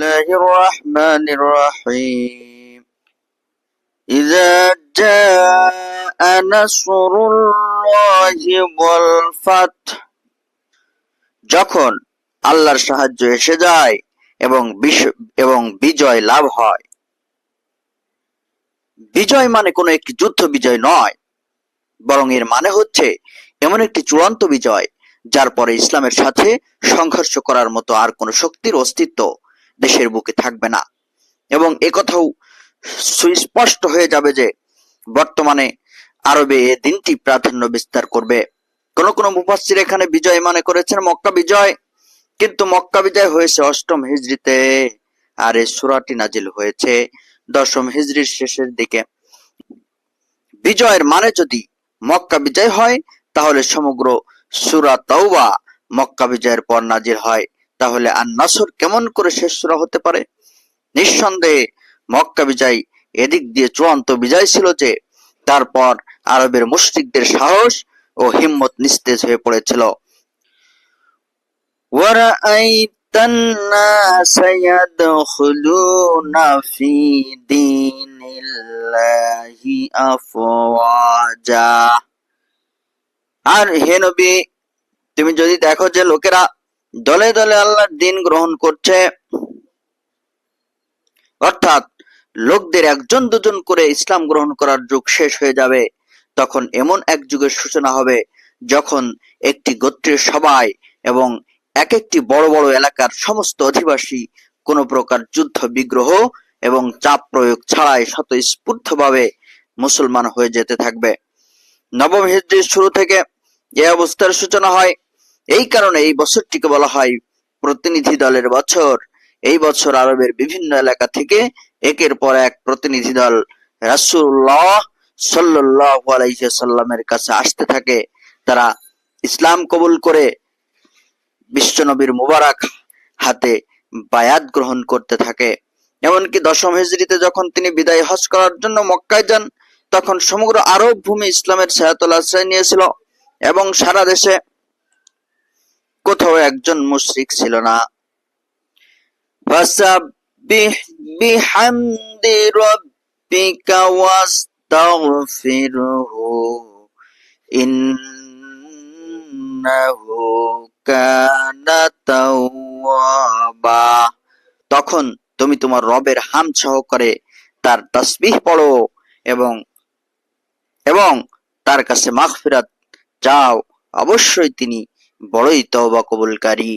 বিসমিল্লাহির রহমানির রহিম। ইযা জাআ নাসরুল্লাহি ওয়াল ফাতহ, যখন আল্লাহর সাহায্য এসে যায় এবং বিজয় লাভ হয়। বিজয় মানে কোনো একটি যুদ্ধ বিজয় নয়, বরং এর মানে হচ্ছে এমন একটি চূড়ান্ত বিজয় যার পরে ইসলামের সাথে সংঘর্ষ করার মতো আর কোনো শক্তির অস্তিত্ব দেশের বুকে থাকবে না। এবং একথাও সুস্পষ্ট হয়ে যাবে যে বর্তমানে আরবে এ দিনটি প্রাধান্য বিস্তার করবে। কোন কোন মুফাসসির এখানে বিজয় মানে করেছেন মক্কা বিজয়, কিন্তু মক্কা বিজয় হয়েছে ৮ম হিজরিতে, আর এই সূরাটি নাজিল হয়েছে ১০ম হিজরির শেষের দিকে। বিজয়ের মানে যদি মক্কা বিজয় হয়, তাহলে সমগ্র সূরা তাওবা মক্কা বিজয়ের পর নাজিল হয়। তাহলে আন-নাসর কেমন করে শেষ সূরা হতে পারে? নিঃসন্দেহে মক্কা বিজয় এদিক দিয়ে চূড়ান্ত বিজয় ছিল যে তারপর আরবের মুশরিকদের সাহস ও হিম্মত নিস্তেজ হয়ে পড়েছিল। ওয়ারাআইতান নাসা ইয়াদখুলুনা ফি দীনিল্লাহি আফওয়াজা। আর হে নবী, তুমি যদি দেখো যে লোকেরা দলে দলে আল্লাহর দ্বীন গ্রহণ করছে, অর্থাৎ লোকদের একজন দুজন করে ইসলাম গ্রহণ করার যুগ শেষ হয়ে যাবে, তখন এমন এক যুগের সূচনা হবে যখন একটি গোত্রের সবাই এবং এক একটি বড় বড় এলাকার সমস্ত অধিবাসী কোনো প্রকার যুদ্ধ বিগ্রহ এবং চাপ প্রয়োগ ছাড়াই স্বতঃস্ফূর্তভাবে মুসলমান হয়ে যেতে থাকবে। ৯ম হিজরির শুরু থেকে এই অবস্থার সূচনা হয়। এই কারণে এই বছরটিকে বলা হয় প্রতিনিধি দলের বছর। এই বছর আরবের বিভিন্ন এলাকা থেকে একের পর এক প্রতিনিধি দল রাসূলুল্লাহ সাল্লাল্লাহু আলাইহি ওয়াসাল্লামের কাছে আসতে থাকে। তারা ইসলাম কবুল করে বিশ্বনবীর মুবারক হাতে বায়াত গ্রহণ করতে থাকে। এমনকি ১০ম হিজরিতে যখন তিনি বিদায় হজ করার জন্য মক্কায় যান, তখন সমগ্র আরব ভূমি ইসলামের ছায়াতলে আশ্রয় নিয়েছিল এবং সারা দেশে কোথাও একজন মুশরিক ছিল না। ফাসাব্বিহ বিহামদি রাব্বিকা ওয়াস্তাগফিরহু ইন্নাহু কানা তাওয়াবা। তখন তুমি তোমার রবের হামদ সহকারে তার তাসবিহ পড়ো এবং এবং তার কাছে মাগফিরাত চাও, অবশ্যই তিনি বড়ই তওবা কবুলকারী।